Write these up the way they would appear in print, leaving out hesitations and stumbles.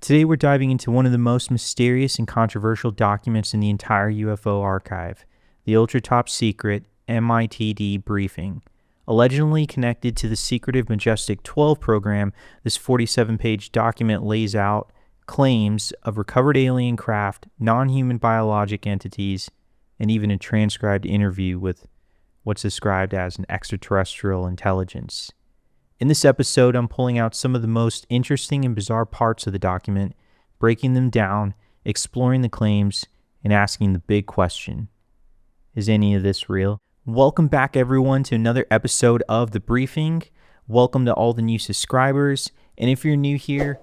Today we're diving into one of the most mysterious and controversial documents in the entire UFO archive, the ultra-top secret MITD briefing. Allegedly connected to the secretive Majestic 12 program, this 47-page document lays out claims of recovered alien craft, non-human biologic entities, and even a transcribed interview with what's described as an extraterrestrial intelligence. In this episode, I'm pulling out some of the most interesting and bizarre parts of the document, breaking them down, exploring the claims, and asking the big question: is any of this real? Welcome back, everyone, to another episode of The Briefing. Welcome to all the new subscribers. And if you're new here,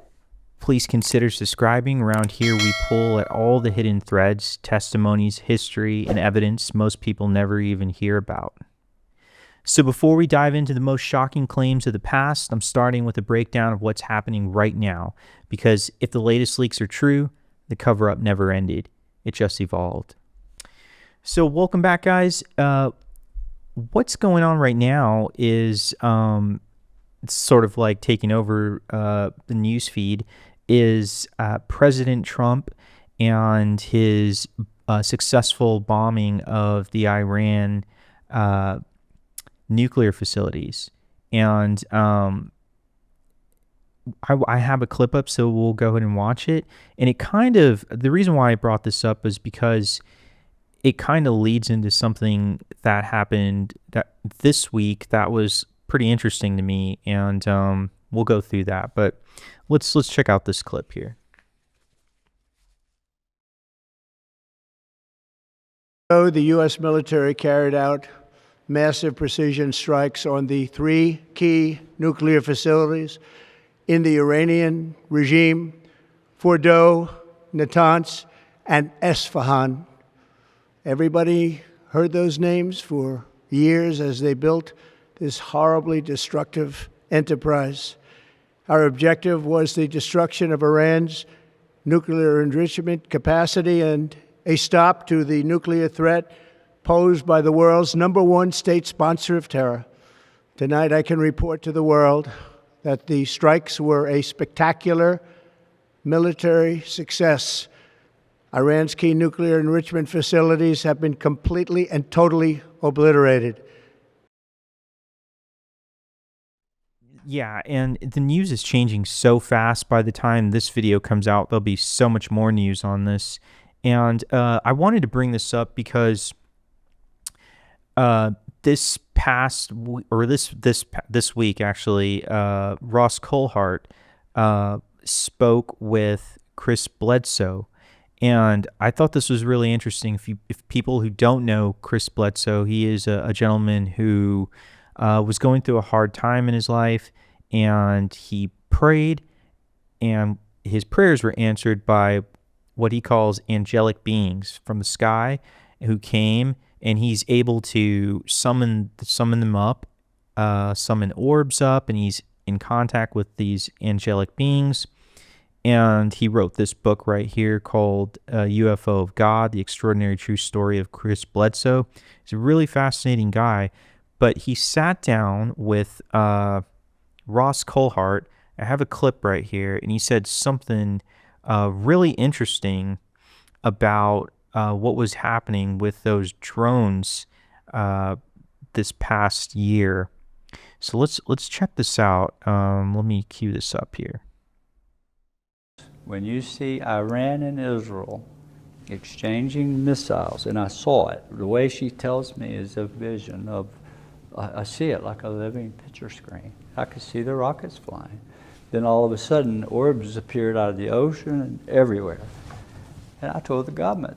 please consider subscribing. Around here, we pull at all the hidden threads, testimonies, history, and evidence most people never even hear about. So before we dive into the most shocking claims of the past, I'm starting with a breakdown of what's happening right now, because if the latest leaks are true, the cover-up never ended. It just evolved. So welcome back, guys. What's going on right now is it's sort of like taking over the news feed is President Trump and his successful bombing of the Iran nuclear facilities. And I have a clip up, so we'll go ahead and watch it. And it kind of, the reason why I brought this up is because it kind of leads into something that happened this week that was pretty interesting to me, and we'll go through that. But let's check out this clip here. The U.S. military carried out massive precision strikes on the three key nuclear facilities in the Iranian regime: Fordow, Natanz, and Esfahan. Everybody heard those names for years as they built this horribly destructive enterprise. Our objective was the destruction of Iran's nuclear enrichment capacity and a stop to the nuclear threat posed by the world's #1 state sponsor of terror. Tonight, I can report to the world that the strikes were a spectacular military success. Iran's key nuclear enrichment facilities have been completely and totally obliterated. Yeah, and the news is changing so fast. By the time this video comes out, there'll be so much more news on this. And I wanted to bring this up because this week, actually, Ross Coulthart spoke with Chris Bledsoe. And I thought this was really interesting. If people who don't know Chris Bledsoe, he is a gentleman who was going through a hard time in his life, and he prayed, and his prayers were answered by what he calls angelic beings from the sky who came, and he's able to summon them up, summon orbs up, and he's in contact with these angelic beings. And he wrote this book right here called UFO of God, The Extraordinary True Story of Chris Bledsoe. He's a really fascinating guy. But he sat down with Ross Coulthart. I have a clip right here, and he said something really interesting about what was happening with those drones this past year. So let's check this out. Let me cue this up here. When you see Iran and Israel exchanging missiles, and I saw it, the way she tells me is a vision of, I see it like a living picture screen. I could see the rockets flying. Then all of a sudden, orbs appeared out of the ocean and everywhere. And I told the government,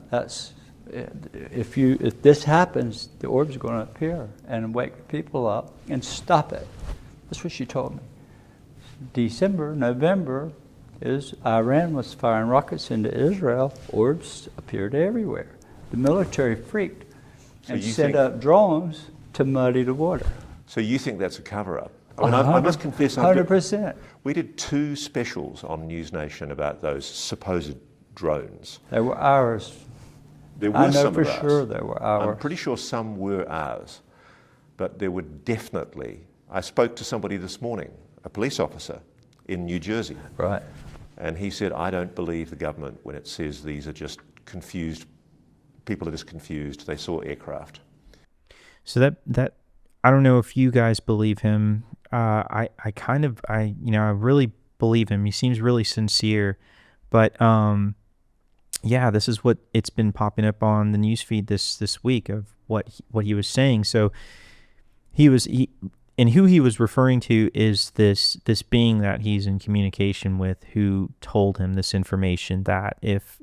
if this happens, the orbs are going to appear and wake people up and stop it. That's what she told me. December, November, Iran was firing rockets into Israel. Orbs appeared everywhere. The military freaked and set up drones to muddy the water. So you think that's a cover-up? I must confess, 100%. We did 2 specials on News Nation about those supposed drones. They were ours. There were I know some for of ours. sure they were ours. I'm pretty sure some were ours, but there were definitely. I spoke to somebody this morning, a police officer in New Jersey. Right. And he said, I don't believe the government when it says these are just confused, people are just confused, they saw aircraft. So that I don't know if you guys believe him. I really believe him. He seems really sincere, but yeah, this is what it's been popping up on the newsfeed this week of what he was saying. So and who he was referring to is this being that he's in communication with, who told him this information that if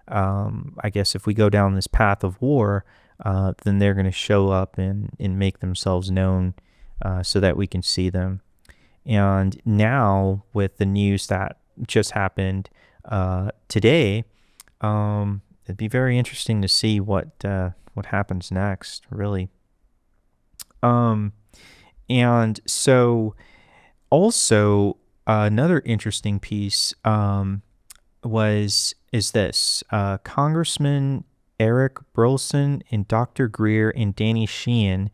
I guess if we go down this path of war, then they're going to show up and make themselves known, so that we can see them. And now with the news that just happened today, it'd be very interesting to see what happens next, really. And so also another interesting piece is this Congressman Eric Burleson and Dr. Greer and Danny Sheehan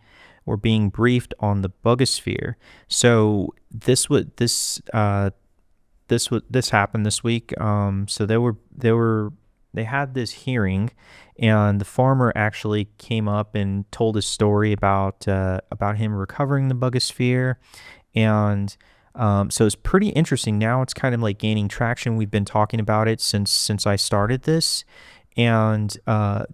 were being briefed on the Bugosphere. So this happened this week. So they had this hearing, and the farmer actually came up and told a story about him recovering the Bugosphere, and so it's pretty interesting. Now it's kind of like gaining traction. We've been talking about it since I started this, and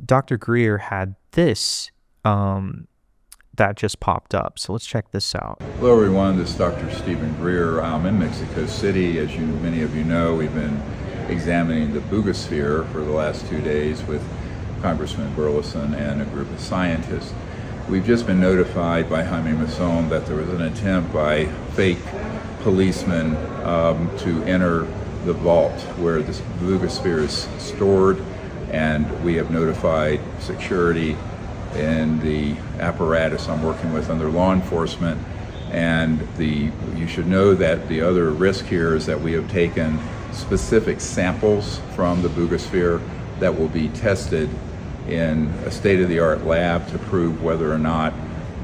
Dr. Greer had this that just popped up. So let's check this out. Hello everyone, this is Dr. Stephen Greer. I'm in Mexico City. As many of you know, we've been examining the Bugosphere for the last 2 days with Congressman Burleson and a group of scientists. We've just been notified by Jaime Mason that there was an attempt by fake policemen to enter the vault where this Bugosphere is stored, and we have notified security and the apparatus I'm working with under law enforcement. And you should know that the other risk here is that we have taken specific samples from the Bugosphere that will be tested in a state-of-the-art lab to prove whether or not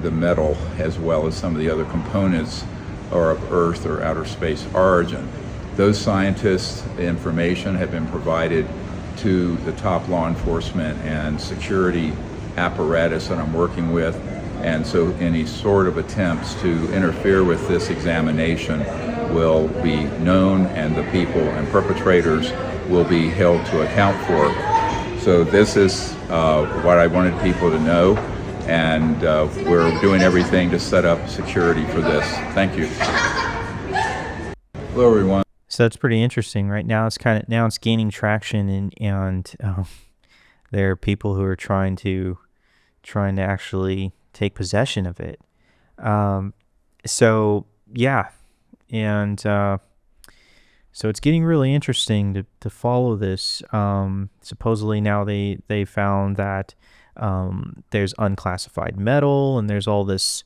the metal, as well as some of the other components, are of Earth or outer space origin. Those scientists' information have been provided to the top law enforcement and security apparatus that I'm working with, and so any sort of attempts to interfere with this examination will be known, and the people and perpetrators will be held to account for. So this is what I wanted people to know, and we're doing everything to set up security for this. Thank you. Hello everyone. So that's pretty interesting. Right now it's gaining traction, and there are people who are trying to actually take possession of it. So yeah, and so it's getting really interesting to follow this. Supposedly now they found that there's unclassified metal, and there's all this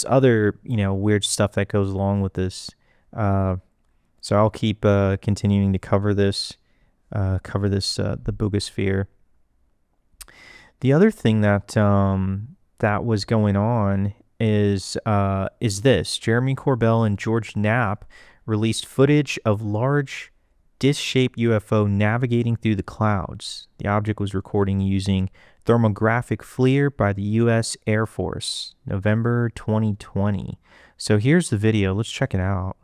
other weird stuff that goes along with this. So I'll keep continuing to cover this, the Bugosphere. The other thing that was going on is this: Jeremy Corbell and George Knapp released footage of large disc-shaped UFO navigating through the clouds. The object was recorded using thermographic FLIR by the U.S. Air Force, November 2020. So here's the video. Let's check it out.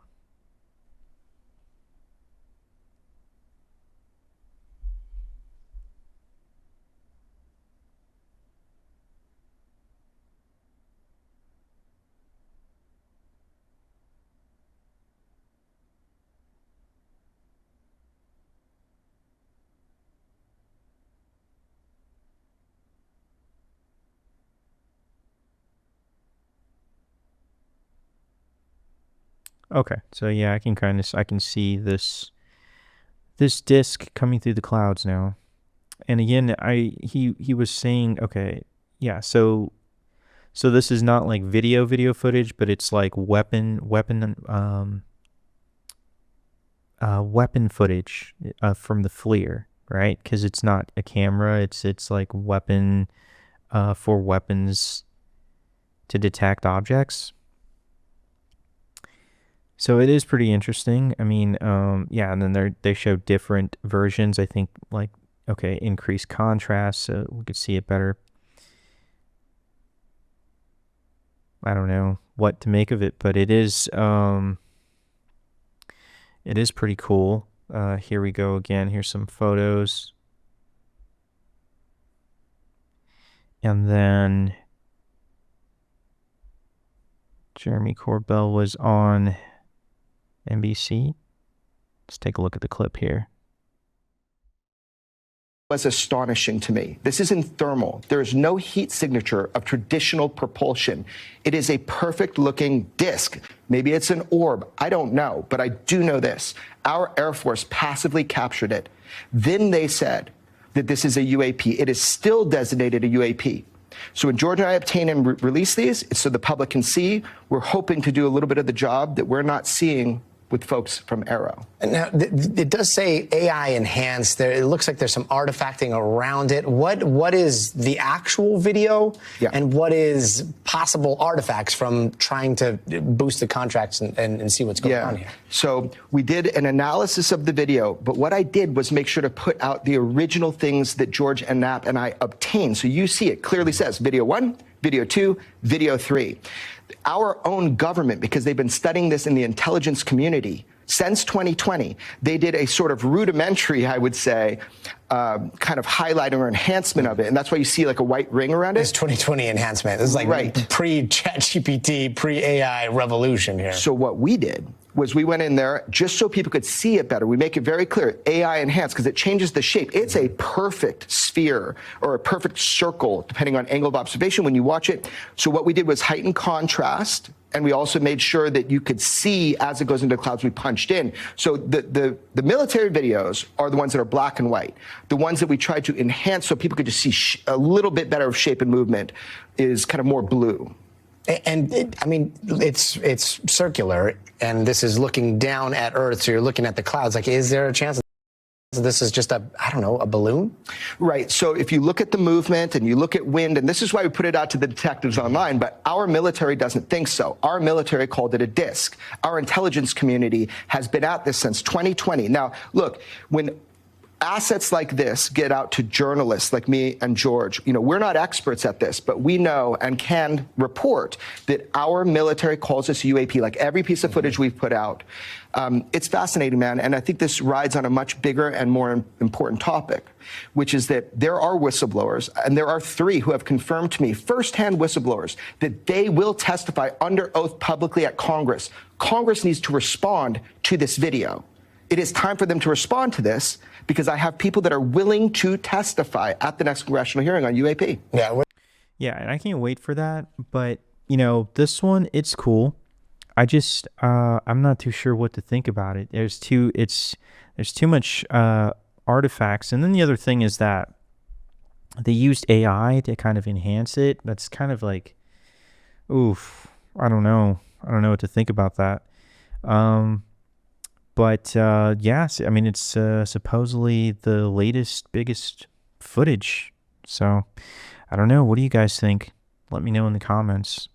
Okay, so yeah, I can see this disc coming through the clouds now. And again, he was saying, okay, yeah, so this is not like video footage, but it's like weapon footage from the FLIR, right? Because it's not a camera, it's like weapon for weapons to detect objects. So it is pretty interesting. I mean, yeah, and then they show different versions. I think like, okay, increased contrast so we could see it better. I don't know what to make of it, but it is pretty cool. Here we go again. Here's some photos. And then Jeremy Corbell was on NBC. Let's take a look at the clip here. Was astonishing to me. This isn't thermal. There is no heat signature of traditional propulsion. It is a perfect looking disk. Maybe it's an orb. I don't know, but I do know this. Our Air Force passively captured it. Then they said that this is a UAP. It is still designated a UAP. So when George and I obtain and release these, it's so the public can see. We're hoping to do a little bit of the job that we're not seeing with folks from Arrow. Now, it does say AI enhanced. There, it looks like there's some artifacting around it. What is the actual video, and what is possible artifacts from trying to boost the contracts and see what's going on here? So we did an analysis of the video, but what I did was make sure to put out the original things that George and Knapp and I obtained. So you see it clearly says video 1, video 2, video 3. Our own government, because they've been studying this in the intelligence community since 2020, they did a sort of rudimentary, I would say, kind of highlighting or enhancement of it. And that's why you see like a white ring around it. It's 2020 enhancement. This is like pre-ChatGPT, pre-AI revolution here. So what we did was we went in there just so people could see it better. We make it very clear, AI enhanced, because it changes the shape. It's a perfect sphere or a perfect circle, depending on angle of observation when you watch it. So what we did was heighten contrast, and we also made sure that you could see as it goes into clouds, we punched in. So the military videos are the ones that are black and white. The ones that we tried to enhance so people could just see a little bit better of shape and movement is kind of more blue. And I mean, it's circular, and this is looking down at Earth, so you're looking at the clouds. Like, is there a chance that this is just a balloon? Right. So if you look at the movement and you look at wind, and this is why we put it out to the detectives online, but our military doesn't think so. Our military called it a disk. Our intelligence community has been at this since 2020. Now, look, when assets like this get out to journalists like me and George, we're not experts at this, but we know and can report that our military calls this UAP, like every piece of footage we've put out. It's fascinating, man. And I think this rides on a much bigger and more important topic, which is that there are whistleblowers, and there are 3 who have confirmed to me, firsthand whistleblowers, that they will testify under oath publicly at Congress. Congress needs to respond to this video. It is time for them to respond to this, because I have people that are willing to testify at the next congressional hearing on UAP. Yeah, and I can't wait for that. But, this one, it's cool. I just, I'm not too sure what to think about it. There's too much artifacts. And then the other thing is that they used AI to kind of enhance it. That's kind of like, oof, I don't know what to think about that. But yes, I mean, it's supposedly the latest, biggest footage. So I don't know. What do you guys think? Let me know in the comments.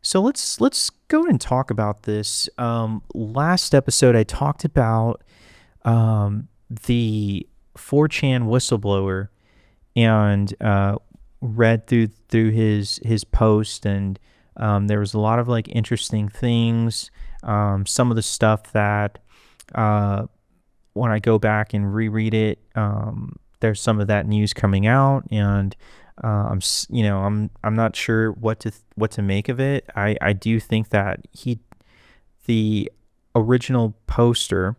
So let's go and talk about this. Last episode, I talked about the 4chan whistleblower and read through his post, and there was a lot of like interesting things. Some of the stuff that when I go back and reread it, there's some of that news coming out, and I'm not sure what to make of it. I do think that the original poster,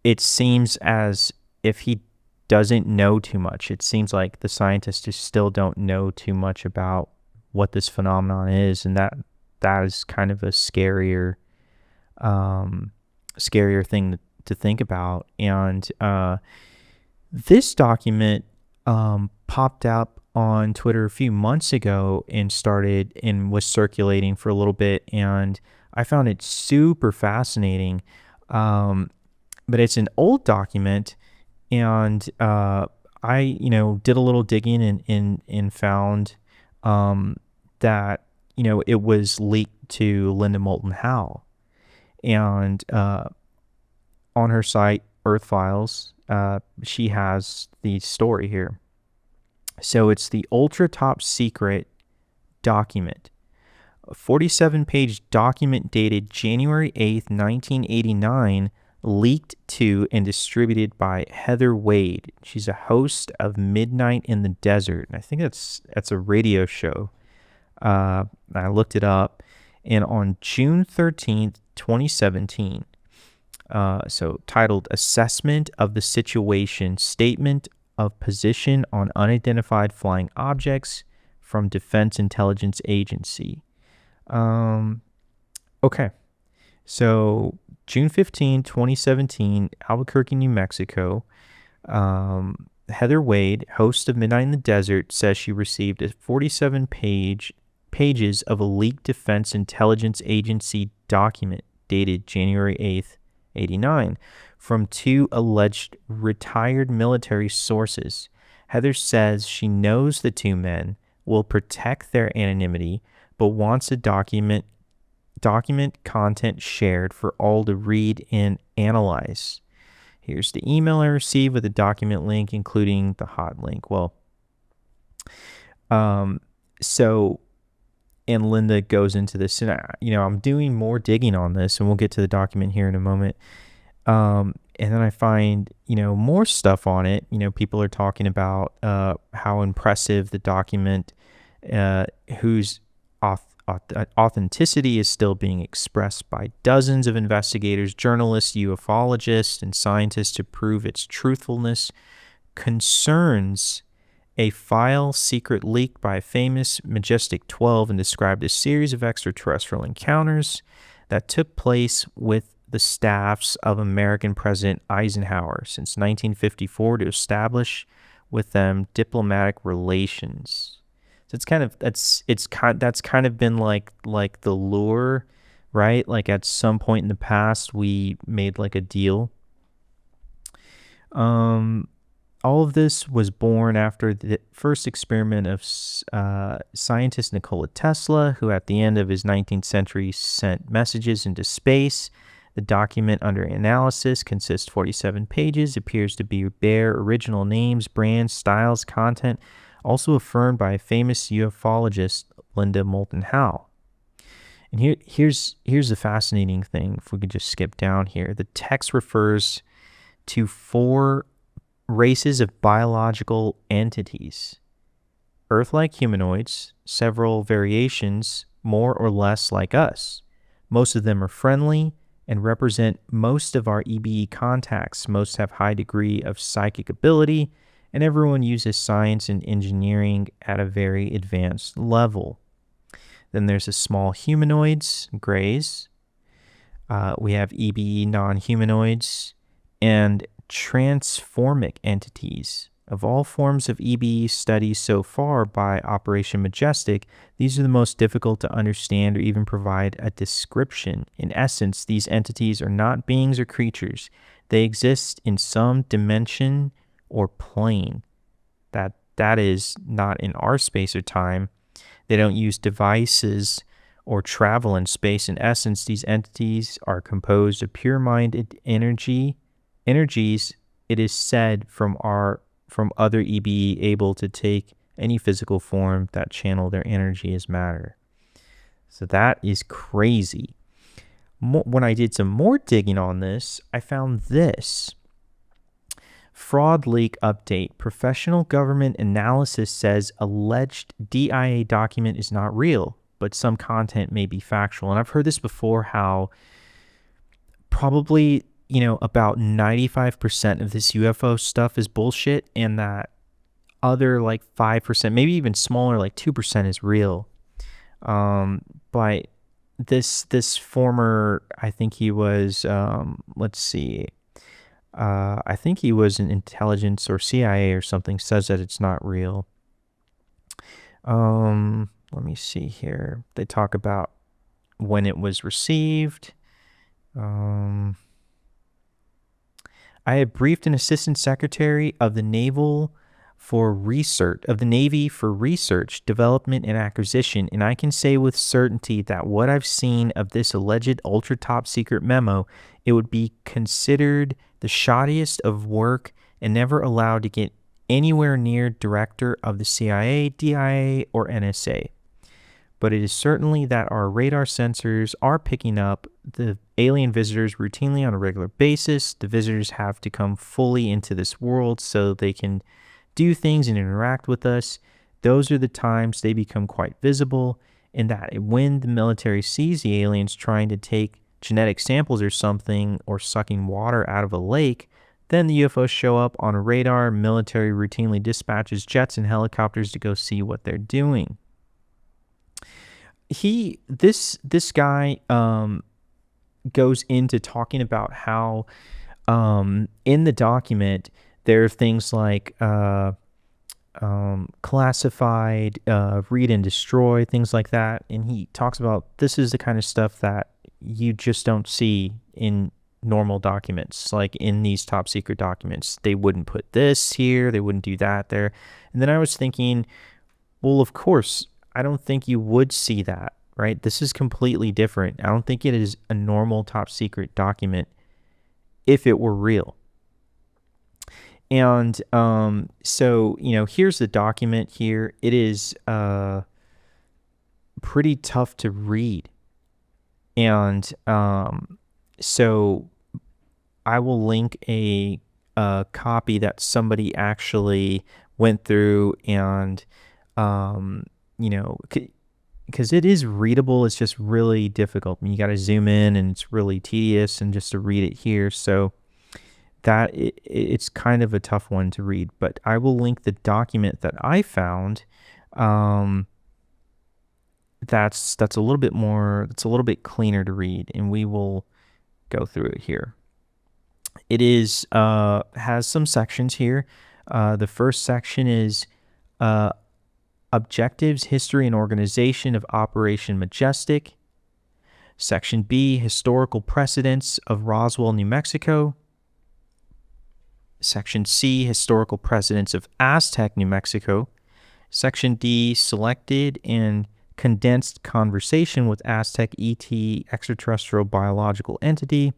it seems as if he doesn't know too much. It seems like the scientists just still don't know too much about what this phenomenon is, and that is kind of a scarier thing to think about. And this document popped up on Twitter a few months ago and was circulating for a little bit, and I found it super fascinating. But it's an old document, and I did a little digging and found that it was leaked to Linda Moulton Howe. And on her site, Earth Files, she has the story here. So it's the ultra top secret document. A 47-page document dated January 8th, 1989, leaked to and distributed by Heather Wade. She's a host of Midnight in the Desert. And I think that's a radio show. I looked it up. And on June 13th, 2017, so titled Assessment of the Situation, Statement of Position on Unidentified Flying Objects from Defense Intelligence Agency. Okay. So June 15, 2017, Albuquerque, New Mexico. Heather Wade, host of Midnight in the Desert, says she received a 47 pages of a leaked Defense Intelligence Agency document dated January 8th, 89, from two alleged retired military sources. Heather says she knows the two men, will protect their anonymity, but wants a document content shared for all to read and analyze. Here's the email I received with a document link, including the hot link. Well, so, and Linda goes into this, and I'm doing more digging on this, and we'll get to the document here in a moment. And then I find, more stuff on it. People are talking about how impressive the document, whose authenticity is still being expressed by dozens of investigators, journalists, ufologists, and scientists to prove its truthfulness, concerns a file secret leaked by a famous Majestic 12 and described a series of extraterrestrial encounters that took place with the staffs of American President Eisenhower since 1954 to establish with them diplomatic relations. So that's kind of been like the lure, right? Like at some point in the past, we made like a deal. All of this was born after the first experiment of scientist Nikola Tesla, who at the end of his 19th century sent messages into space. The document under analysis consists 47 pages, appears to be bare original names, brands, styles, content, also affirmed by a famous ufologist, Linda Moulton Howe. And here's the fascinating thing, if we could just skip down here. The text refers to 4 races of biological entities: Earth-like humanoids, several variations more or less like us. Most of them are friendly and represent most of our EBE contacts. Most have high degree of psychic ability, and everyone uses science and engineering at a very advanced level. Then there's the small humanoids, grays. We have EBE non-humanoids and transformic entities. Of all forms of EBE studied so far by Operation Majestic, these are the most difficult to understand or even provide a description. In essence, these entities are not beings or creatures. They exist in some dimension or plane that is not in our space or time. They don't use devices or travel in space. In essence, these entities are composed of pure-minded energies, it is said, from other EBE able to take any physical form that channel their energy as matter. So that is crazy. When I did some more digging on this, I found this. Fraud leak update. Professional government analysis says alleged DIA document is not real, but some content may be factual. And I've heard this before, how probably, about 95% of this UFO stuff is bullshit, and that other like 5%, maybe even smaller, like 2% is real. But this former, I think he was, I think he was in intelligence or CIA or something, says that it's not real. Let me see here. They talk about when it was received. I had briefed an assistant secretary of the Naval of the Navy for research, development, and acquisition, and I can say with certainty that what I've seen of this alleged ultra top secret memo, it would be considered the shoddiest of work and never allowed to get anywhere near director of the CIA, DIA, or NSA. But it is certainly that our radar sensors are picking up the alien visitors routinely on a regular basis. The visitors have to come fully into this world so they can do things and interact with us. Those are the times they become quite visible, and that when the military sees the aliens trying to take genetic samples or something, or sucking water out of a lake, then the UFOs show up on a radar. Military routinely dispatches jets and helicopters to go see what they're doing. This guy goes into talking about how in the document there are things like classified, read and destroy, things like that, and he talks about this is the kind of stuff that you just don't see in normal documents. Like in these top secret documents, they wouldn't put this here, they wouldn't do that there. And then I was thinking, well, of course, I don't think you would see that, right? This is completely different. I don't think it is a normal top secret document if it were real. And so, here's the document here. It is pretty tough to read. And so I will link a copy that somebody actually went through and, because it is readable, it's just really difficult. I mean, you got to zoom in and it's really tedious and just to read it here. So that it's kind of a tough one to read, but I will link the document that I found. That's a little bit more, it's a little bit cleaner to read, and we will go through it here. It is has some sections here. The first section is Objectives, History, and Organization of Operation Majestic. Section B, Historical Precedents of Roswell, New Mexico. Section C, Historical Precedents of Aztec, New Mexico. Section D, Selected and Condensed Conversation with Aztec ET, Extraterrestrial Biological Entity.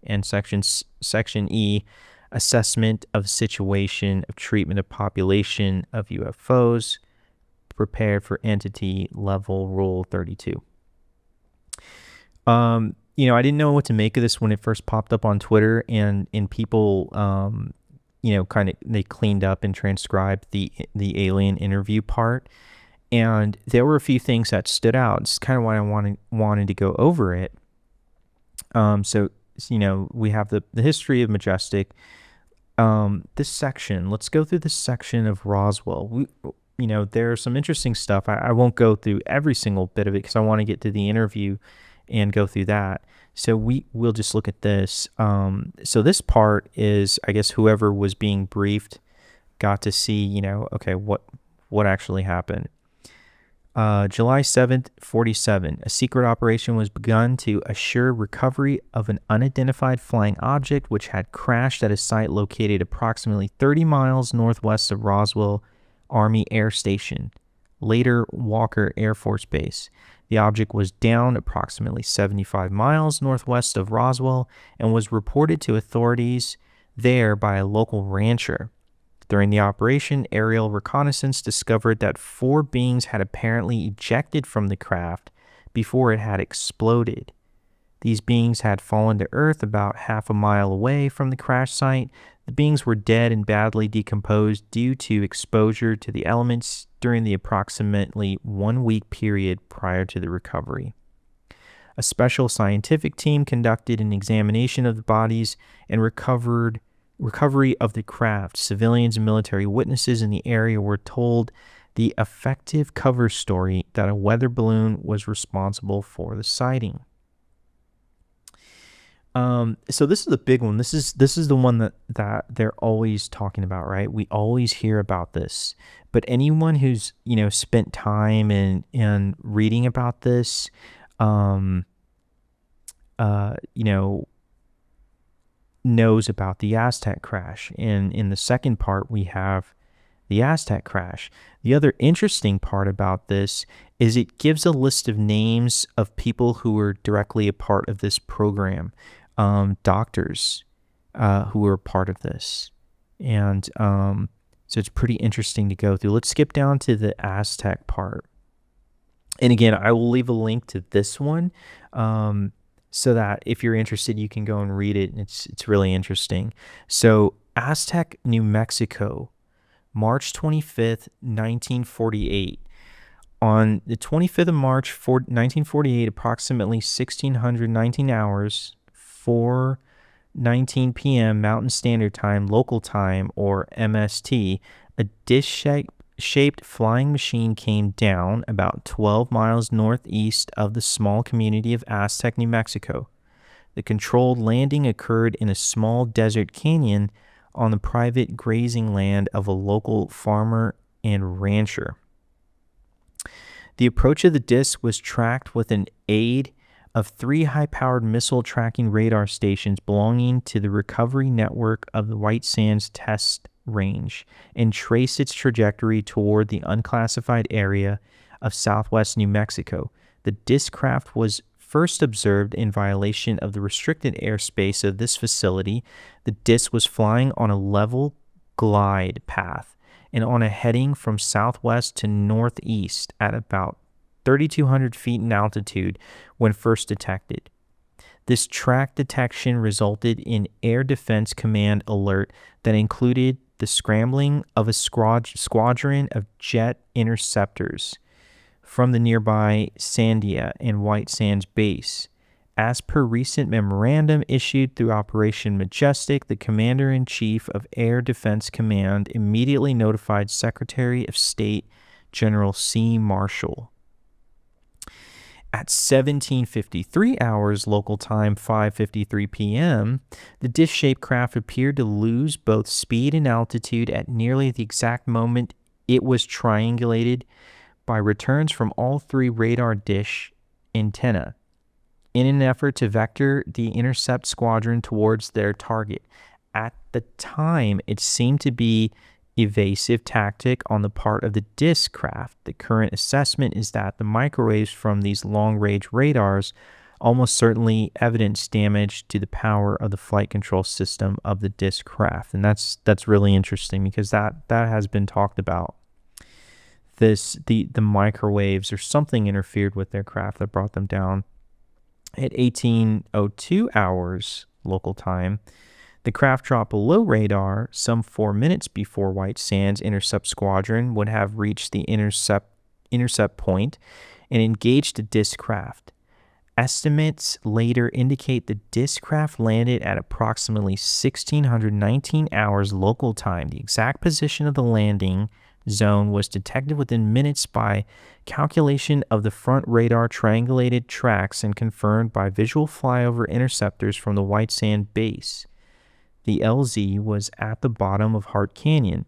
And Section E, Assessment of Situation of Treatment of Population of UFOs, prepared for Entity Level Rule 32. I didn't know what to make of this when it first popped up on Twitter, and people, they cleaned up and transcribed the alien interview part, and there were a few things that stood out. It's kind of why I wanted to go over it. So we have the history of Majestic. This section, let's go through this section of Roswell. There's some interesting stuff. I won't go through every single bit of it because I want to get to the interview and go through that. So we'll just look at this. So this part is, I guess, whoever was being briefed got to see, okay, what actually happened. July 7th, 47, a secret operation was begun to assure recovery of an unidentified flying object which had crashed at a site located approximately 30 miles northwest of Roswell Army Air Station, later Walker Air Force Base. The object was down approximately 75 miles northwest of Roswell and was reported to authorities there by a local rancher. During the operation, aerial reconnaissance discovered that 4 beings had apparently ejected from the craft before it had exploded. These beings had fallen to Earth about half a mile away from the crash site. The beings were dead and badly decomposed due to exposure to the elements during the approximately 1-week period prior to the recovery. A special scientific team conducted an examination of the bodies and recovery of the craft. Civilians and military witnesses in the area were told the effective cover story that a weather balloon was responsible for the sighting. So this is the big one. This is the one that they're always talking about, right? We always hear about this. But anyone who's, spent time in reading about this, knows about the Aztec crash. And in the second part, we have the Aztec crash. The other interesting part about this is it gives a list of names of people who were directly a part of this program, doctors who were part of this. And so it's pretty interesting to go through. Let's skip down to the Aztec part. And again, I will leave a link to this one so that if you're interested, you can go and read it. And it's really interesting. So Aztec, New Mexico, March 25th, 1948. On the 25th of March, 1948, approximately 1619 hours, 4:19 p.m. Mountain Standard Time, local time, or MST, a dish-shaped flying machine came down about 12 miles northeast of the small community of Aztec, New Mexico. The controlled landing occurred in a small desert canyon on the private grazing land of a local farmer and rancher. The approach of the disc was tracked with an aid of 3 high-powered missile tracking radar stations belonging to the recovery network of the White Sands Test Range, and traced its trajectory toward the unclassified area of southwest New Mexico. The disc craft was first observed in violation of the restricted airspace of this facility. The disc was flying on a level glide path and on a heading from southwest to northeast at about 3,200 feet in altitude when first detected. This track detection resulted in Air Defense Command alert that included the scrambling of a squadron of jet interceptors from the nearby Sandia and White Sands base. As per recent memorandum issued through Operation Majestic, the Commander-in-Chief of Air Defense Command immediately notified Secretary of State General C. Marshall. At 17:53 hours local time, 5:53 p.m., the disc-shaped craft appeared to lose both speed and altitude at nearly the exact moment it was triangulated by returns from all 3 radar dish antennae in an effort to vector the intercept squadron towards their target. At the time, it seemed to be evasive tactic on the part of the disc craft. The current assessment is that the microwaves from these long-range radars almost certainly evidence damage to the power of the flight control system of the disc craft. And that's really interesting because that has been talked about. The microwaves or something interfered with their craft that brought them down. At 18:02 hours local time, the craft dropped below radar some 4 minutes before White Sands intercept squadron would have reached the intercept point and engaged the disc craft. Estimates later indicate the disc craft landed at approximately 1619 hours local time. The exact position of the landing zone was detected within minutes by calculation of the front radar triangulated tracks and confirmed by visual flyover interceptors from the White Sand base. The LZ was at the bottom of Hart Canyon,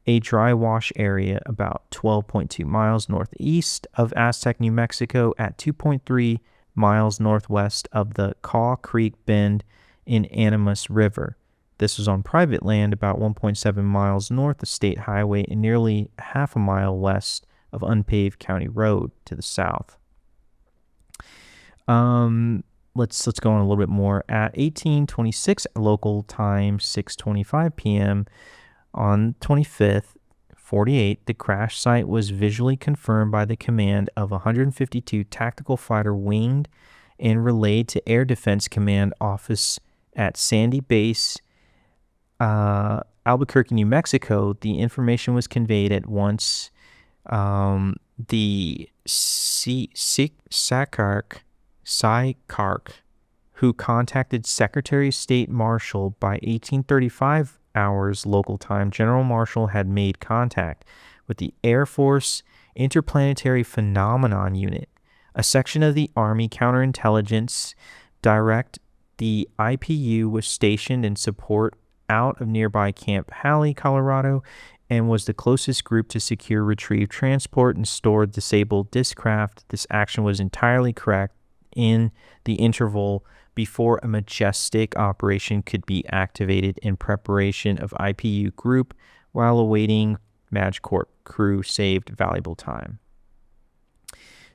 a dry wash area about 12.2 miles northeast of Aztec, New Mexico, at 2.3 miles northwest of the Caw Creek Bend in Animas River. This was on private land about 1.7 miles north of State Highway and nearly half a mile west of unpaved county road to the south. Let's go on a little bit more. At 18:26 local time, 6:25 p.m. on 25th, 48, the crash site was visually confirmed by the command of 152 tactical fighter winged and relayed to Air Defense Command office at Sandy Base, Albuquerque, New Mexico. The information was conveyed at once. The SICARC, who contacted Secretary of State Marshall by 1835 hours local time. General Marshall had made contact with the Air Force Interplanetary Phenomenon Unit, a section of the Army Counterintelligence Direct. The IPU was stationed in support out of nearby Camp Halley, Colorado, and was the closest group to secure, retrieve, transport, and store disabled disc craft. This action was entirely correct in the interval before a Majestic operation could be activated in preparation of IPU group while awaiting MagCorp crew saved valuable time.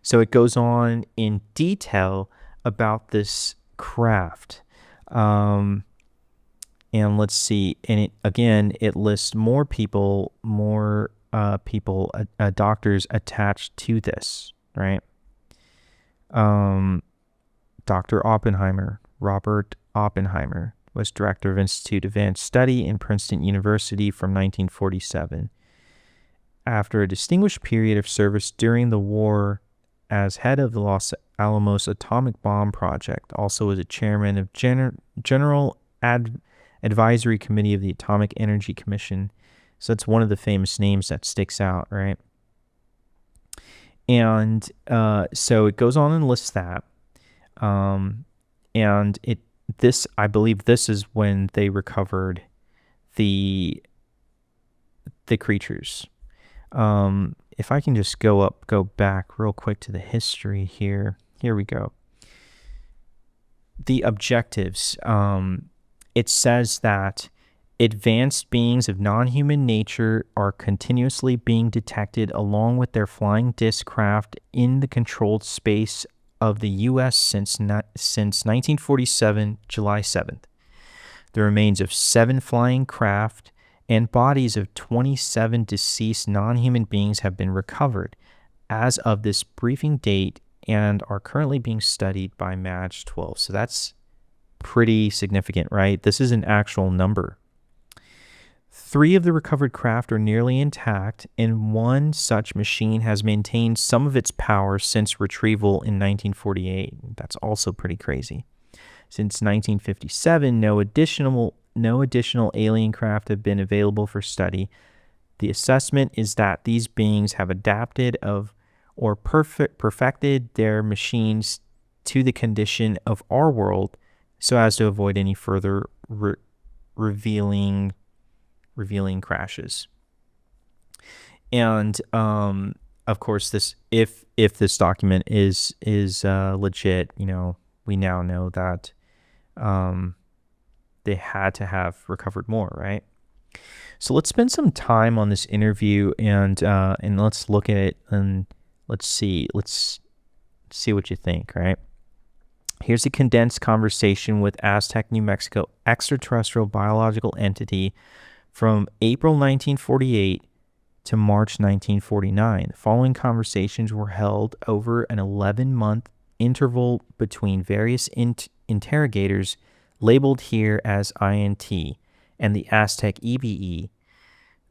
So it goes on in detail about this craft. And let's see. And it lists more people, doctors attached to this, right? Dr. Oppenheimer, Robert Oppenheimer, was director of Institute of Advanced Study in Princeton University from 1947. After a distinguished period of service during the war as head of the Los Alamos Atomic Bomb Project, also as a chairman of General Advisory Committee of the Atomic Energy Commission. So that's one of the famous names that sticks out, right? And so it goes on and lists that. And I believe this is when they recovered the creatures. If I can just go back real quick to the history here. Here we go. The objectives. It says that advanced beings of non-human nature are continuously being detected along with their flying disc craft in the controlled space of the U.S. since 1947, July 7th. The remains of 7 flying craft and bodies of 27 deceased non-human beings have been recovered as of this briefing date and are currently being studied by MAJ 12. So that's pretty significant, right? This is an actual number. 3 of the recovered craft are nearly intact, and one such machine has maintained some of its power since retrieval in 1948. That's also pretty crazy. Since 1957, no additional alien craft have been available for study. The assessment is that these beings have adapted or perfected their machines to the condition of our world so as to avoid any further revealing crashes. And of course, this if this document is legit, we now know that they had to have recovered more, right? So let's spend some time on this interview and let's look at it and let's see what you think, right? Here's a condensed conversation with Aztec, New Mexico extraterrestrial biological entity from April 1948 to March 1949. The following conversations were held over an 11-month interval between various interrogators labeled here as INT and the Aztec EBE.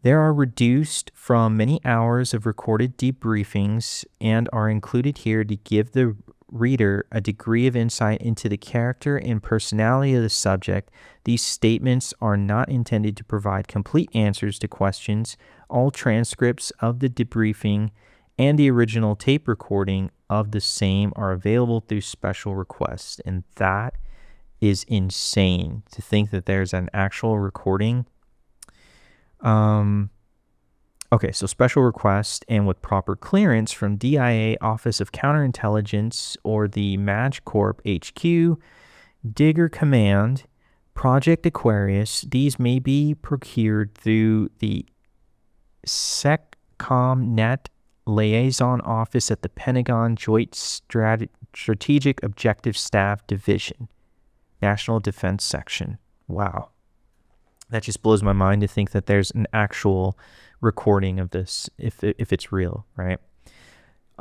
They are reduced from many hours of recorded debriefings and are included here to give the reader a degree of insight into the character and personality of the subject. These statements are not intended to provide complete answers to questions. All transcripts of the debriefing and the original tape recording of the same are available through special request. And that is insane to think that there's an actual recording. Okay, so special request and with proper clearance from DIA Office of Counterintelligence or the MagCorp HQ, Digger Command, Project Aquarius. These may be procured through the SecComNet Liaison Office at the Pentagon Joint Strategic Objective Staff Division, National Defense Section. Wow. That just blows my mind to think that there's an actual recording of this, if it's real, right?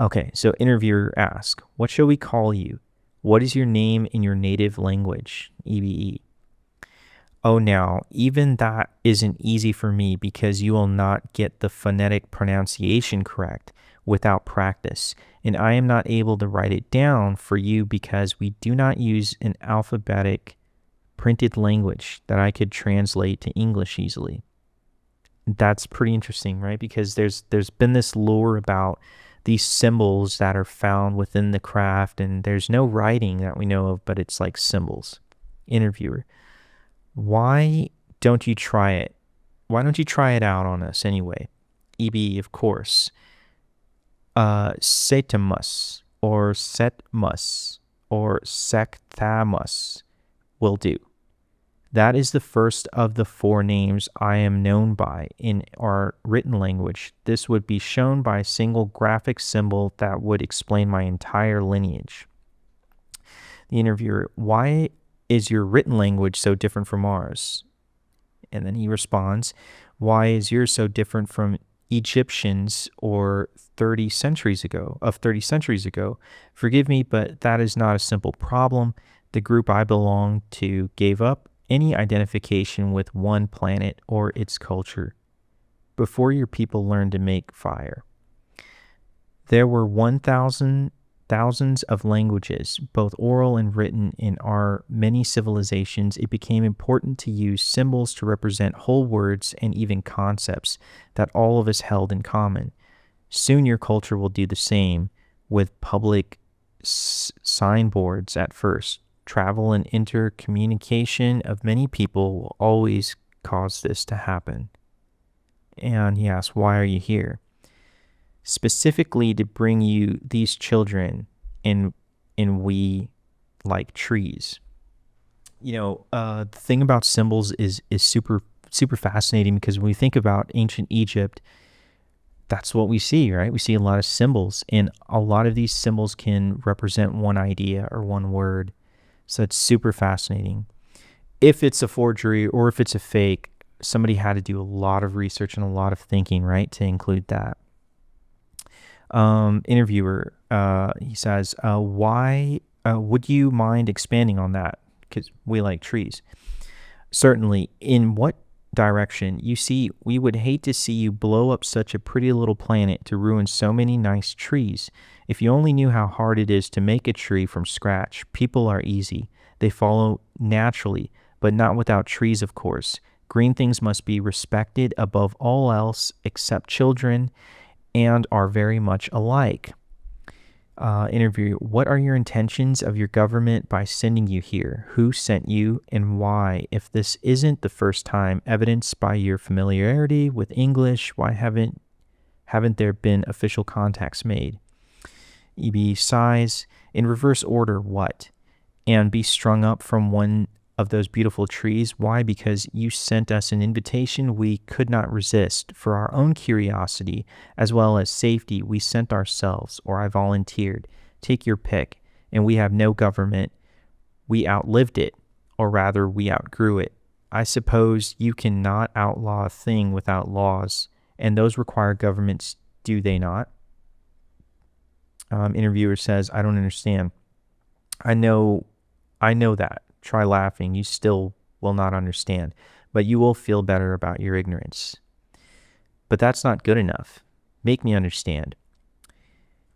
Okay, so interviewer asks, what shall we call you? What is your name in your native language? EBE. Oh, now, even that isn't easy for me because you will not get the phonetic pronunciation correct without practice, and I am not able to write it down for you because we do not use an alphabetic printed language that I could translate to English easily. That's pretty interesting, right? Because there's been this lore about these symbols that are found within the craft, and there's no writing that we know of, but it's like symbols. Interviewer, why don't you try it? Why don't you try it out on us anyway? EB, of course. Setamus or Setmus or Sectamus will do. That is the first of the 4 names I am known by in our written language. This would be shown by a single graphic symbol that would explain my entire lineage. The interviewer, why is your written language so different from ours? And then he responds, why is yours so different from Egyptians or 30 centuries ago? Forgive me, but that is not a simple problem. The group I belong to gave up any identification with one planet or its culture before your people learned to make fire. There were thousands of languages, both oral and written, in our many civilizations. It became important to use symbols to represent whole words and even concepts that all of us held in common. Soon your culture will do the same with public signboards at first. Travel and intercommunication of many people will always cause this to happen. And he asks, why are you here? Specifically to bring you these children, and we like trees. The thing about symbols is super fascinating, because when we think about ancient Egypt, that's what we see, right? We see a lot of symbols, and a lot of these symbols can represent one idea or one word. So it's super fascinating. If it's a forgery or if it's a fake, somebody had to do a lot of research and a lot of thinking, right, to include that. Interviewer, he says, why would you mind expanding on that? Because we like trees. Certainly. In what direction? You see, we would hate to see you blow up such a pretty little planet to ruin so many nice trees. If you only knew how hard it is to make a tree from scratch. People are easy. They follow naturally, but not without trees, of course. Green things must be respected above all else except children, and are very much alike. Interview, what are your intentions of your government by sending you here? Who sent you and why? If this isn't the first time, evidenced by your familiarity with English, why haven't there been official contacts made? EB sighs, in reverse order, what? And be strung up from one of those beautiful trees. Why? Because you sent us an invitation we could not resist. For our own curiosity, as well as safety, we sent ourselves, or I volunteered. Take your pick. And we have no government. We outlived it, or rather, we outgrew it. I suppose you cannot outlaw a thing without laws, and those require governments, do they not? Interviewer says, I don't understand. I know that. Try laughing. You still will not understand, but you will feel better about your ignorance. But that's not good enough. Make me understand.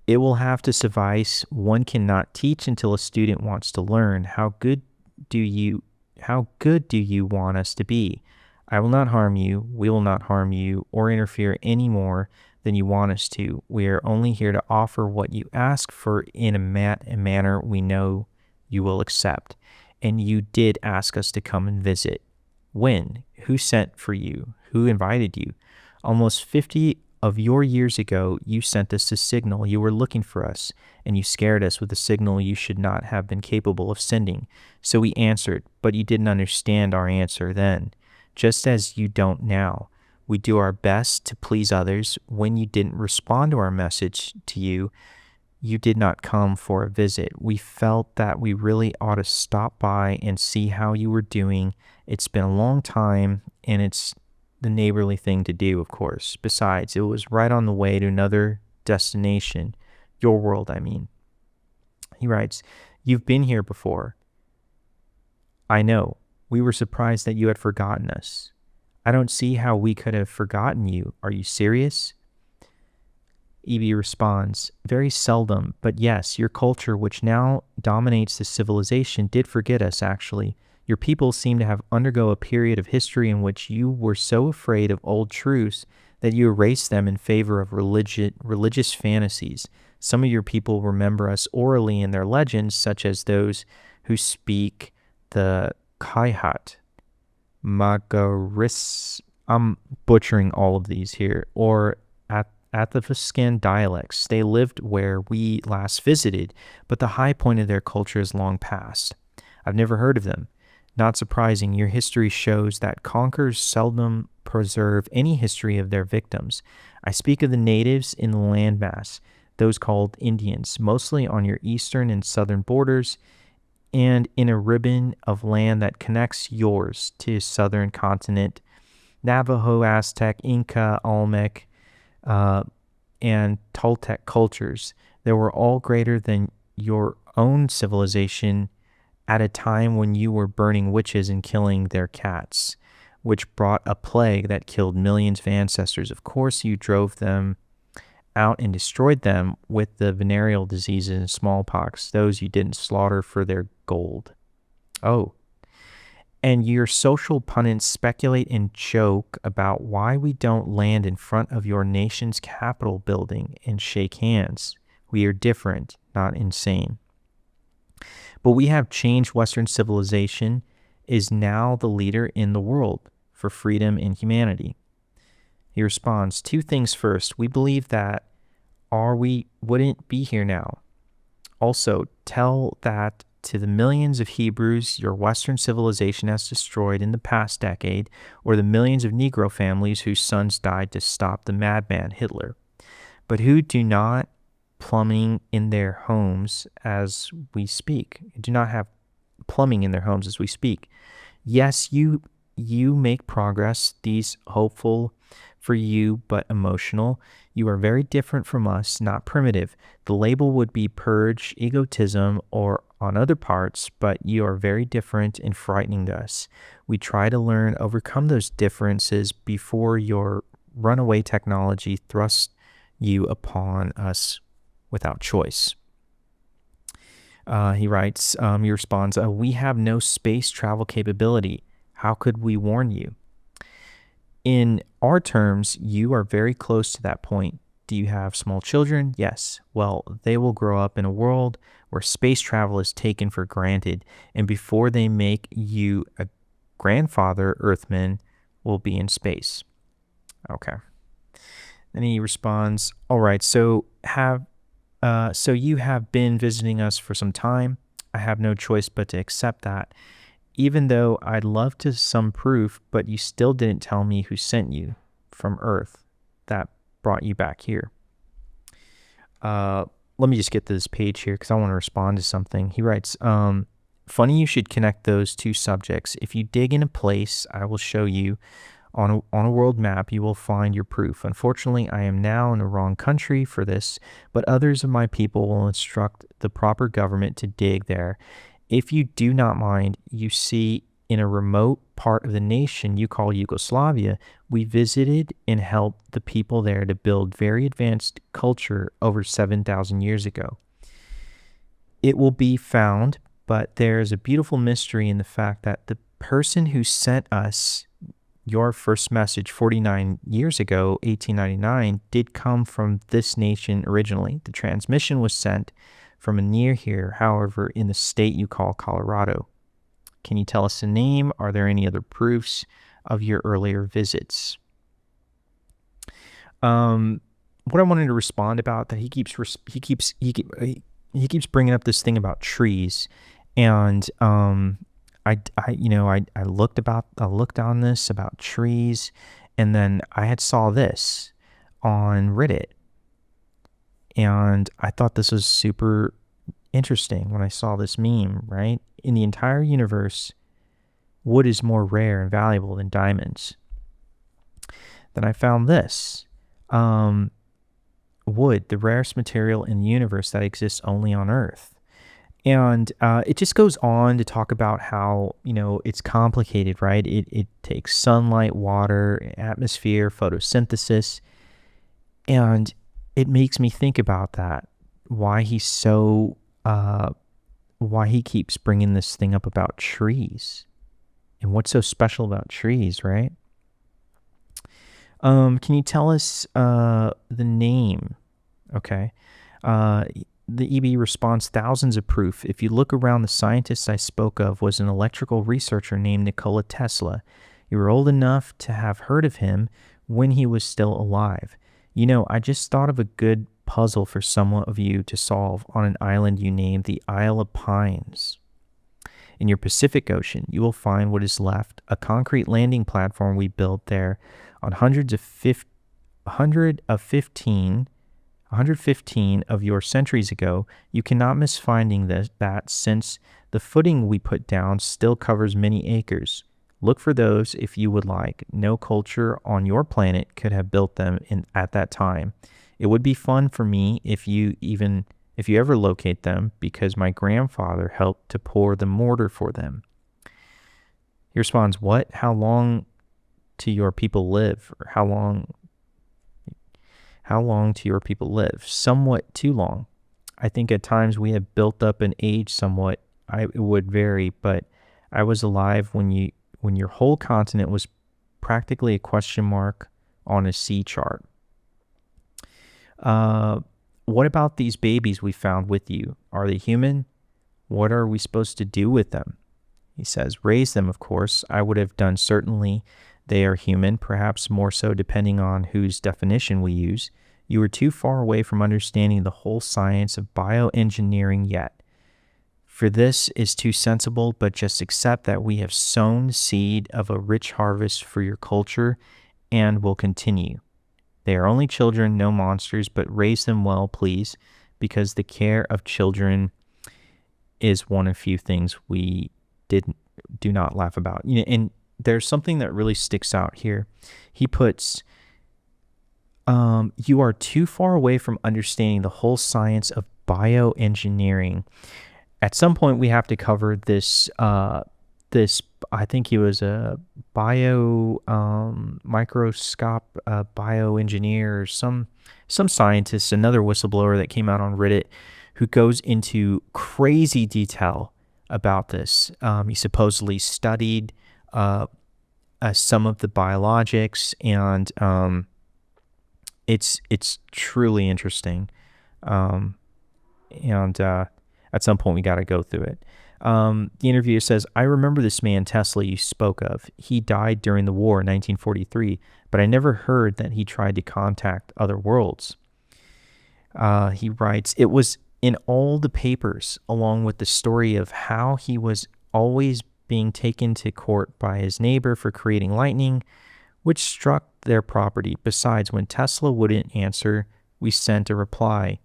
It will have to suffice. One cannot teach until a student wants to learn. How good do you want us to be? I will not harm you. We will not harm you or interfere any more than you want us to. We are only here to offer what you ask for in a manner we know you will accept. And you did ask us to come and visit. When? Who sent for you? Who invited you? Almost 50 of your years ago, you sent us a signal. You were looking for us, and you scared us with a signal you should not have been capable of sending. So we answered, but you didn't understand our answer then, just as you don't now. We do our best to please others. When you didn't respond to our message to you, you did not come for a visit. We felt that we really ought to stop by and see how you were doing. It's been a long time, and it's the neighborly thing to do, of course. Besides, it was right on the way to another destination. Your world, I mean. He writes, you've been here before. I know. We were surprised that you had forgotten us. I don't see how we could have forgotten you. Are you serious? E.B. responds, very seldom, but yes, your culture, which now dominates the civilization, did forget us, actually. Your people seem to have undergo a period of history in which you were so afraid of old truths that you erased them in favor of religious fantasies. Some of your people remember us orally in their legends, such as those who speak the Kaihat, Magaris, I'm butchering all of these here, or Athabascan dialects. They lived where we last visited, but the high point of their culture is long past. I've never heard of them. Not surprising, your history shows that conquerors seldom preserve any history of their victims. I speak of the natives in the landmass, those called Indians, mostly on your eastern and southern borders, and in a ribbon of land that connects yours to southern continent. Navajo, Aztec, Inca, Olmec, and Toltec cultures, they were all greater than your own civilization at a time when you were burning witches and killing their cats, which brought a plague that killed millions of ancestors. Of course, you drove them out and destroyed them with the venereal diseases and smallpox, those you didn't slaughter for their gold. Oh, and your social pundits speculate and joke about why we don't land in front of your nation's Capitol building and shake hands. We are different, not insane. But we have changed. Western civilization is now the leader in the world for freedom and humanity. He responds, 2 things first. We believe that, or we wouldn't be here now. Also, tell that to the millions of Hebrews your Western civilization has destroyed in the past decade, or the millions of Negro families whose sons died to stop the madman Hitler, but who do not plumbing in their homes as we speak. Do not have plumbing in their homes as we speak. Yes, you make progress. These hopeful for you, but emotional. You are very different from us, not primitive. The label would be purge, egotism, or on other parts, but you are very different and frightening to us. We try to learn, overcome those differences before your runaway technology thrusts you upon us without choice. He writes, he responds, we have no space travel capability. How could we warn you? In our terms, you are very close to that point. Do you have small children? Yes. Well, they will grow up in a world where space travel is taken for granted, and before they make you a grandfather, Earthmen will be in space. Okay. Then he responds, all right, so you have been visiting us for some time. I have no choice but to accept that, even though I'd love to some proof, but you still didn't tell me who sent you from Earth that brought you back here. Let me just get to this page here because I want to respond to something. He writes, funny you should connect those 2 subjects. If you dig in a place, I will show you on a world map, you will find your proof. Unfortunately, I am now in the wrong country for this, but others of my people will instruct the proper government to dig there. If you do not mind, you see, in a remote part of the nation you call Yugoslavia, we visited and helped the people there to build very advanced culture over 7,000 years ago. It will be found, but there is a beautiful mystery in the fact that the person who sent us your first message 49 years ago, 1899, did come from this nation originally. The transmission was sent from a near here, however, in the state you call Colorado. Can you tell us the name? Are there any other proofs of your earlier visits? What I wanted to respond about that he keeps bringing up this thing about trees, and I looked on this about trees, and then I had saw this on Reddit, and I thought this was super interesting when I saw this meme, right? In the entire universe, wood is more rare and valuable than diamonds. Then I found this. Wood, the rarest material in the universe that exists only on Earth. And it just goes on to talk about how, it's complicated, right? It takes sunlight, water, atmosphere, photosynthesis. And it makes me think about that, why he keeps bringing this thing up about trees. And what's so special about trees, right? Can you tell us the name? Okay. The EB responds, thousands of proof. If you look around, the scientist I spoke of was an electrical researcher named Nikola Tesla. You were old enough to have heard of him when he was still alive. I just thought of a good puzzle for some of you to solve on an island you named the Isle of Pines. In your Pacific Ocean, you will find what is left, a concrete landing platform we built there on 115 of your centuries ago. You cannot miss finding that since the footing we put down still covers many acres. Look for those if you would like. No culture on your planet could have built them at that time. It would be fun for me if you ever locate them, because my grandfather helped to pour the mortar for them. He responds, what? How long to your people live? Or how long to your people live? Somewhat too long. I think at times we have built up an age somewhat. It would vary, but I was alive when your whole continent was practically a question mark on a sea chart. What about these babies we found with you? Are they human? What are we supposed to do with them? He says, raise them, of course. I would have done certainly. They are human, perhaps more so depending on whose definition we use. You are too far away from understanding the whole science of bioengineering yet. For this is too sensible, but just accept that we have sown seed of a rich harvest for your culture and will continue. They are only children, no monsters, but raise them well, please, because the care of children is one of few things we do not laugh about. And there's something that really sticks out here. He puts, you are too far away from understanding the whole science of bioengineering. At some point, we have to cover this. I think he was a microscope bioengineer, or some scientist, another whistleblower that came out on Reddit, who goes into crazy detail about this. He supposedly studied some of the biologics, and it's truly interesting. At some point, we got to go through it. The interviewer says, I remember this man Tesla you spoke of. He died during the war in 1943, but I never heard that he tried to contact other worlds. He writes, it was in all the papers, along with the story of how he was always being taken to court by his neighbor for creating lightning, which struck their property. Besides, when Tesla wouldn't answer, we sent a reply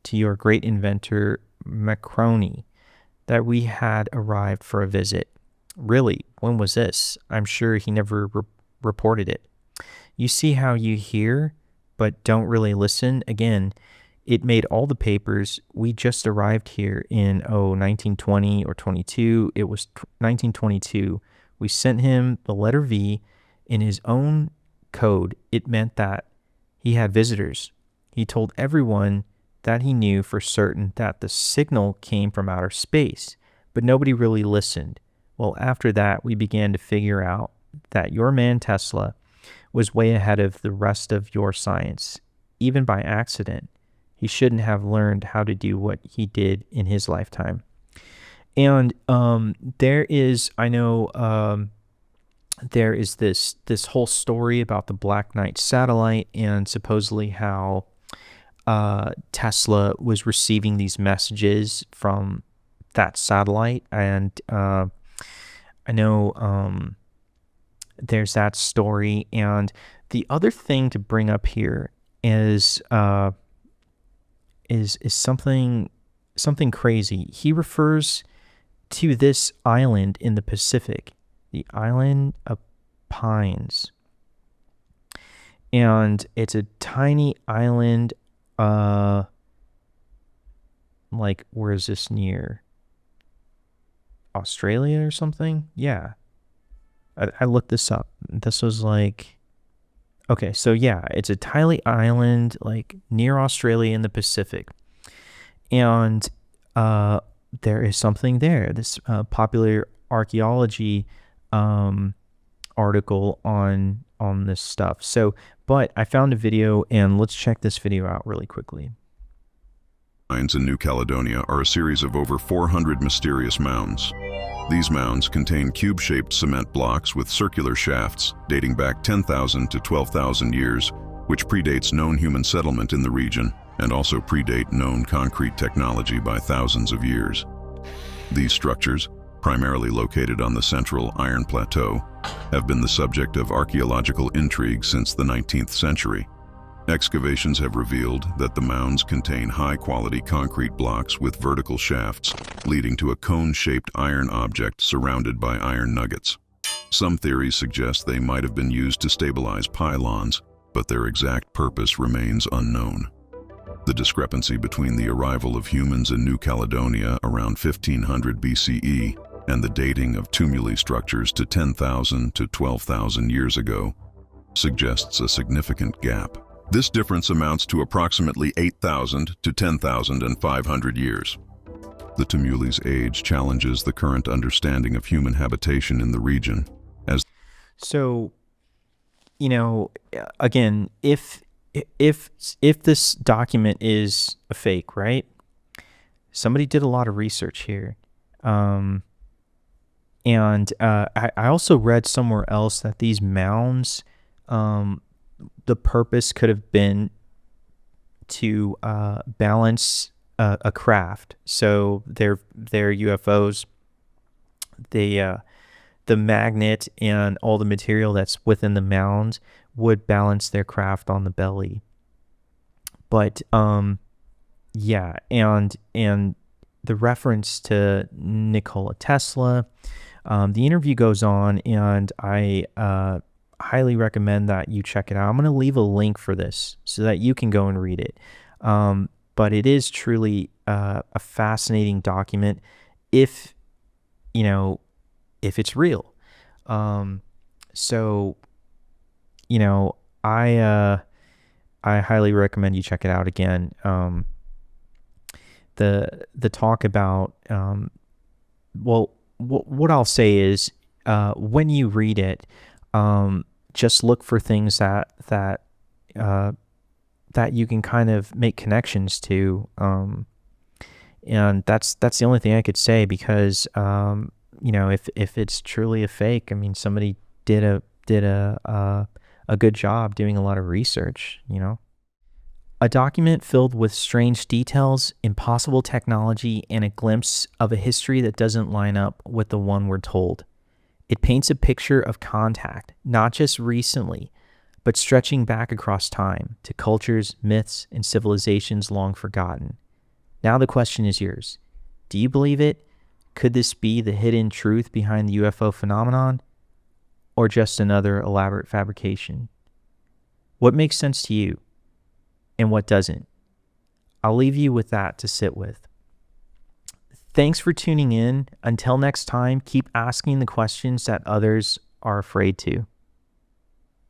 to your great inventor, Macroni, that we had arrived for a visit. Really? When was this? I'm sure he never reported it. You see how you hear, but don't really listen? Again, it made all the papers. We just arrived here in, 1920 or 22. It was 1922. We sent him the letter V in his own code. It meant that he had visitors. He told everyone that he knew for certain that the signal came from outer space, but nobody really listened. Well, after that, we began to figure out that your man Tesla was way ahead of the rest of your science, even by accident. He shouldn't have learned how to do what he did in his lifetime. And there is this whole story about the Black Knight satellite, and supposedly how Tesla was receiving these messages from that satellite. And I know there's that story. And the other thing to bring up here is something crazy. He refers to this island in the Pacific, the island of Pines. And it's a tiny island, like, where is this, near Australia or something? Yeah. I looked this up. This was like, okay, so yeah, it's a tiny island, like, near Australia in the Pacific. And there is something there, this popular archaeology article on this stuff. So, but I found a video, and let's check this video out really quickly. Mines in New Caledonia are a series of over 400 mysterious mounds. These mounds contain cube-shaped cement blocks with circular shafts dating back 10,000 to 12,000 years, which predates known human settlement in the region and also predate known concrete technology by thousands of years. These structures, primarily located on the central Iron Plateau, have been the subject of archaeological intrigue since the 19th century. Excavations have revealed that the mounds contain high-quality concrete blocks with vertical shafts, leading to a cone-shaped iron object surrounded by iron nuggets. Some theories suggest they might have been used to stabilize pylons, but their exact purpose remains unknown. The discrepancy between the arrival of humans in New Caledonia around 1500 BCE and the dating of tumuli structures to 10,000 to 12,000 years ago suggests a significant gap. This difference amounts to approximately 8,000 to 10,500 years. The tumuli's age challenges the current understanding of human habitation in the region. So, you know, again, if this document is a fake, right? Somebody did a lot of research here. I also read somewhere else that these mounds, the purpose could have been to balance a craft. So their UFOs, the magnet and all the material that's within the mound would balance their craft on the belly. But yeah, and the reference to Nikola Tesla, the interview goes on, and I highly recommend that you check it out. I'm going to leave a link for this so that you can go and read it. But it is truly a fascinating document if it's real. So, you know, I highly recommend you check it out again. The talk about, what I'll say is, when you read it, just look for things that you can kind of make connections to. And that's the only thing I could say, because, if it's truly a fake, I mean, somebody did a good job doing a lot of research, A document filled with strange details, impossible technology, and a glimpse of a history that doesn't line up with the one we're told. It paints a picture of contact, not just recently, but stretching back across time to cultures, myths, and civilizations long forgotten. Now the question is yours. Do you believe it? Could this be the hidden truth behind the UFO phenomenon? Or just another elaborate fabrication? What makes sense to you? And what doesn't? I'll leave you with that to sit with. Thanks for tuning in. Until next time, keep asking the questions that others are afraid to.